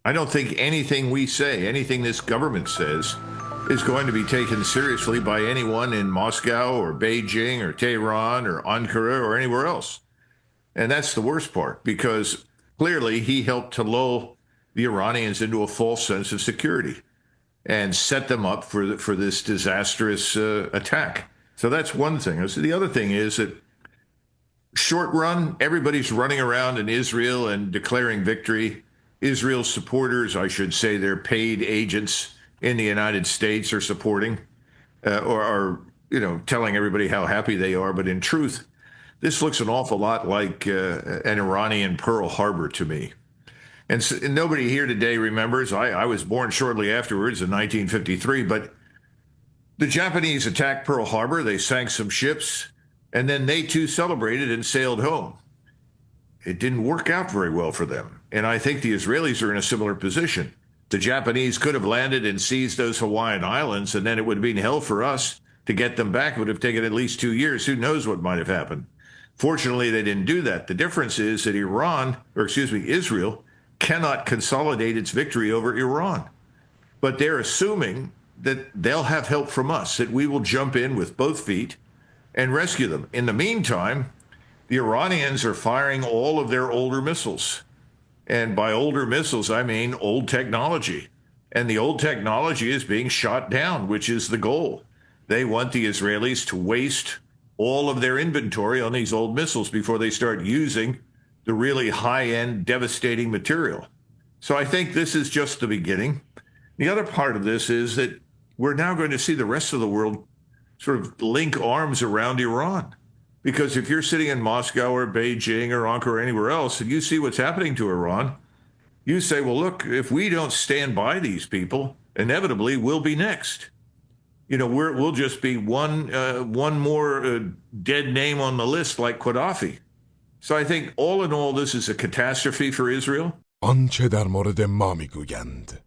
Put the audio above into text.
I don't think anything we say, anything this government says, is going to be taken seriously by anyone in Moscow or Beijing or Tehran or Ankara or anywhere else. And that's the worst part, because clearly he helped to lull the Iranians into a false sense of security and set them up for this disastrous attack. So that's one thing. So the other thing is that short run, everybody's running around in Israel and declaring victory. Israel's supporters, I should say, their paid agents in the United States are supporting or are, telling everybody how happy they are. But in truth, this looks an awful lot like an Iranian Pearl Harbor to me. And nobody here today remembers, I was born shortly afterwards in 1953, but the Japanese attacked Pearl Harbor, they sank some ships, and then they too celebrated and sailed home. It didn't work out very well for them. And I think the Israelis are in a similar position. The Japanese could have landed and seized those Hawaiian Islands, and then it would have been hell for us to get them back. It would have taken at least 2 years. Who knows what might have happened? Fortunately, they didn't do that. The difference is that Israel cannot consolidate its victory over Iran. But they're assuming that they'll have help from us, that we will jump in with both feet and rescue them. In the meantime, the Iranians are firing all of their older missiles. And by older missiles, I mean old technology. And the old technology is being shot down, which is the goal. They want the Israelis to waste all of their inventory on these old missiles before they start using the really high-end, devastating material. So I think this is just the beginning. The other part of this is that we're now going to see the rest of the world sort of link arms around Iran. Because if you're sitting in Moscow or Beijing or Ankara or anywhere else and you see what's happening to Iran, you say, well, look, if we don't stand by these people, inevitably we'll be next. We'll just be one more dead name on the list like Gaddafi. So I think all in all, this is a catastrophe for Israel. آنچه در مورد ما میگویند